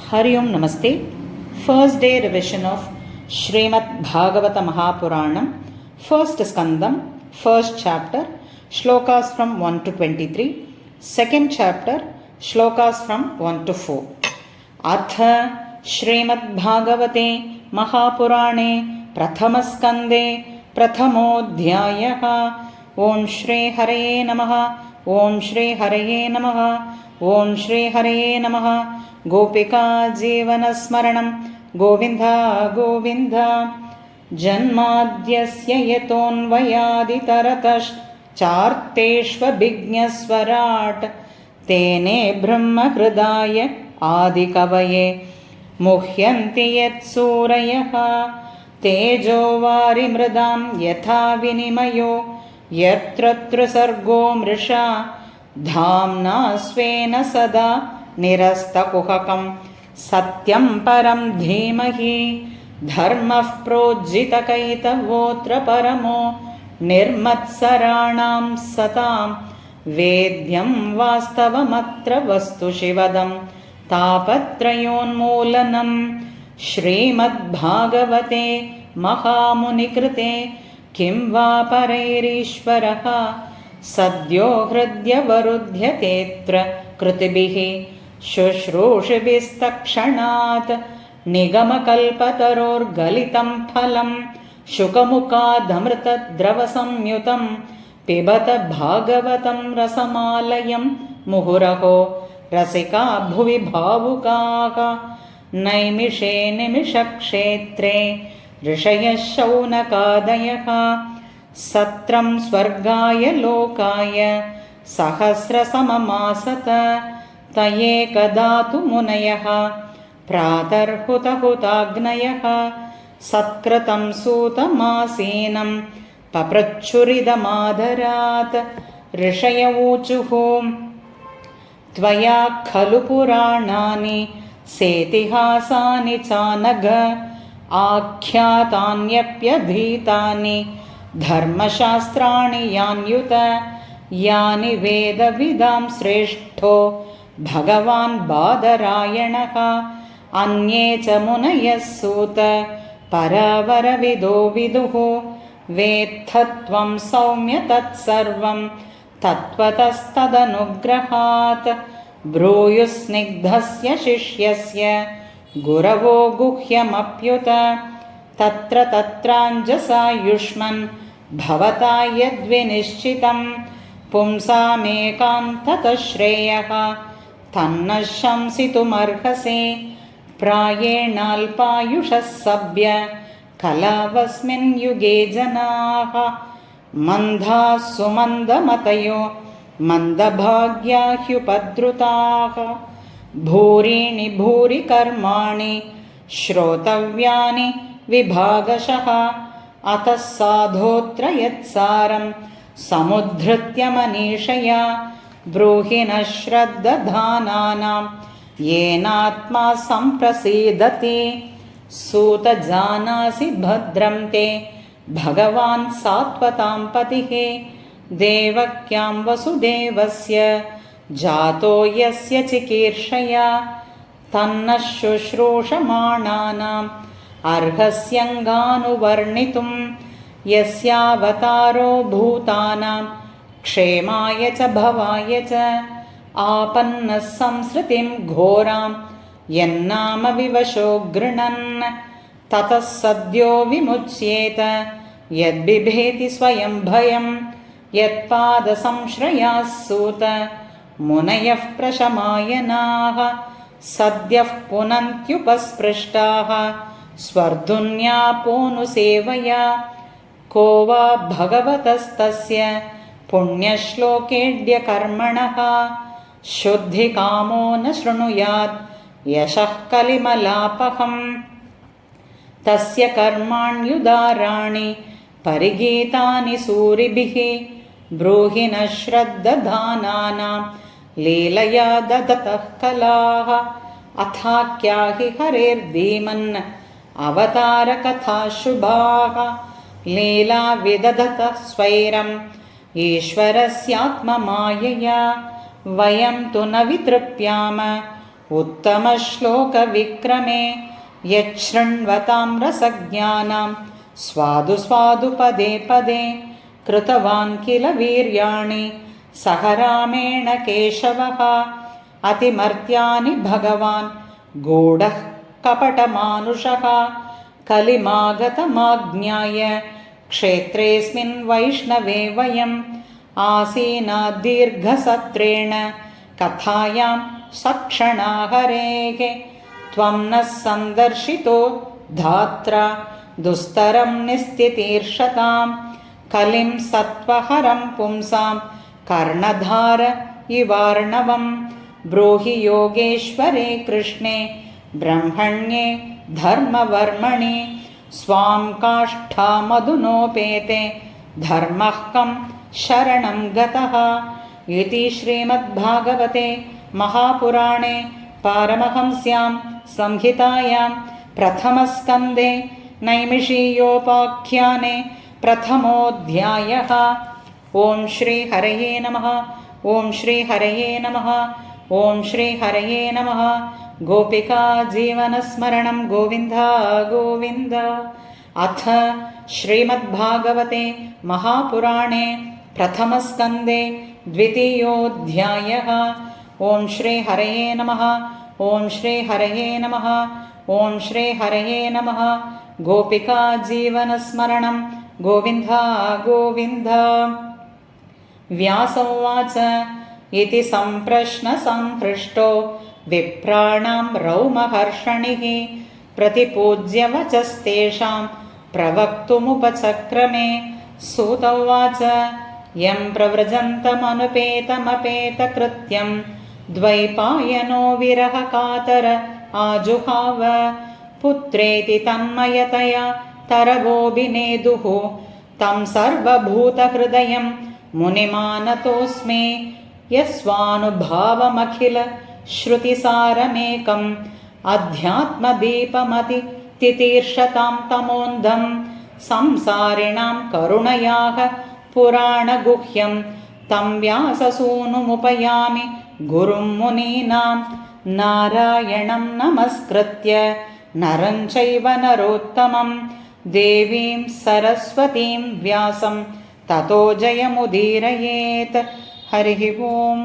Hari Om Namaste. First day revision of Srimad Bhagavata Mahapuranam, first Skandam, first chapter, shlokas from 1 to 23, second chapter, shlokas from 1 to 4. Atha Srimad Bhagavate Mahapurane Prathamaskande Prathamodhyayaha. Om Shri Hare Namaha. Om Shri Hare Namaha. Om Shri Hare Namaha. Gopika Jivana Smaranam Govinda Govinda Janmadyasya Yatonvayaditaratas Charteshva Bhignaswarat Tene Brahma Hridaya Adikavaye Muhyanti Yat Surayaha Tejo Vari Mridam Yatha Vinimayo Yatratra Sargo Mrisha Dhamna Svena Sada Nirastakuhakam Satyam Param Dhimahi Dharmah Projitakaitavotra Paramo Nirmatsaranam Satam Vedyam Vastavamatra Vastu Shivadam Tapatrayonmulanam Srimad Bhagavate Mahamunikrite Kim va Parairishvaraha Sadyo Hridya Varudhyatetra Krutibihi Shushrushibistakshanat Nigamakalpataror Galitam Phalam Shukamukadamrtadravasamyutam Pibata Bhagavatam Rasamalayam Muhuraho Rasika Bhuvi Bhavukaha Naimishe Nimishakshetre Rishaya Shaunakadayaha Satram Swargaya Lokaya Sahasrasamamamasata Tayekadatu Munayaha Pratarhutahutagnayaha Satkratam Sutamasinam Paprachuridamadarat Rishaya Uchuhum Tvaya Khalu Puranani Setihasani Chanaga Akhyatanyapyadhitani Dharmashastrani Yanyuta Yani Veda Vidam Sreshto Bhagavan Badarayanaha Anye Chamunayas Suta Paravara Vido Viduhu Vethatvam Saumya Tat Sarvam Tatvatastadanugrahat Bruyusnigdhasya Shishyasya Guravo Guhyamapyuta Tatra Tatranjasa Yushman Bhavata Yadvinishchitam Pumsamekam Tatashreyaha Tannashamsitumarhase Prayenalpayushas Sabya Kalavasmin Yuge Janaha Mandha Sumanda Matayo Mandabhagya Hyupadrutaha Bhurini Bhuri Karmani Shrotavyani Vibhagashaha Atas Sadhotra Yatsaram Samudhritya Manishaya Bruhina Shraddha Dhananam Yenatma Samprasidati Suta Janasi Bhadram Te Bhagavan Satvatam Patihe Devakyam Vasudevasya Jato Yasya Chikirshaya Tanna Shushrushamananam Arhasyanganu Varnitum Yasyavataro Bhutanam Kshemaya cha Bhavaya cha Apanna Samsritim Ghoram Yannama Vivasho Grinan Tatas Sadyo Vimuchyeta Yadbibheti Swayam Bhayam Yatpada Samshrayas Suta Munayah Prashamayanaha Sadyah Punantyupasprishtaha Swardunya Ponu Sevaya Kova Bhagavatastasya Punyashlokedya Karmanaha Shuddhi Kamo na Shrunuyat Yashah Kalimalapaham Tasya Karmanyudarani Parigitani Suribihi Bruhina Shraddha Dhananam Leelaya Dadatah Kalaha Athakyahi Harer Dhiman Avatara Katha Shubhaha Leela Vidadata Swairam Ishvarasyatma Mayaya Vayam tu na vitrupyama उत्तमश्लोकविक्रमे यच्छृण्वतां रसज्ञानां स्वादु स्वादु पदे पदे कृतवान् किल वीर्याणि सह रामेण केशवः अतिमर्त्यानि भगवान् गूढः कपटमानुषः कलिमागतमाज्ञाय क्षेत्रेऽस्मिन् वैष्णवे वयम् आसीना दीर्घसत्रेण कथायां सक्षणा हरेः त्वं नः सन्दर्शितो धात्रा दुस्तरं निस्तितीर्षतां कलिं सत्त्वहरं पुंसां कर्णधार इवार्णवं ब्रूहि योगेश्वरे कृष्णे ब्रह्मण्ये धर्मवर्मणि स्वां काष्ठामधुनोपेते धर्मः कं शरणं गतः इति श्रीमद्भागवते महापुराणे पारमहंस्यां संहितायां प्रथमस्कन्धे नैमिषीयोपाख्याने प्रथमोऽध्यायः। ॐ श्री हरये नमः। ॐ श्री हरये नमः। ॐ श्री हरये नमः। गोपिका जीवनस्मरणं गोविन्द गोविन्द। अथ श्रीमद्भागवते महापुराणे प्रथमस्कन्धे द्वितीयोऽध्यायः। ॐ श्री हरये नमः। ॐ श्री हरये नमः। ॐ श्री हरये नमः। गोपिका जीवनस्मरणं गोविन्द गोविन्द। व्यास उवाच इति सम्प्रश्नसंहृष्टो विप्राणां रौमहर्षणिः प्रतिपूज्य वचस्तेषां प्रवक्तुमुपचक्रमे। सूत उवाच यं प्रव्रजन्तमनुपेतमपेतकृत्यं द्वैपायनो विरहकातर आजुहाव पुत्रेति तन्मयतया तरवोऽभिनेदुः तं सर्वभूतहृदयं मुनिमानतोऽस्मि यस्वानुभावमखिल श्रुतिसारमेकम् अध्यात्मदीपमति तितीर्षतां तमोन्धं संसारिणां करुणयाः पुराणगुह्यं तं व्याससूनुमुपयामि गुरुं मुनीनां नारायणं नमस्कृत्य नरं चैव नरोत्तमं देवीं सरस्वतीं व्यासं ततो जयमुदीरयेत्। हरिः ओम्।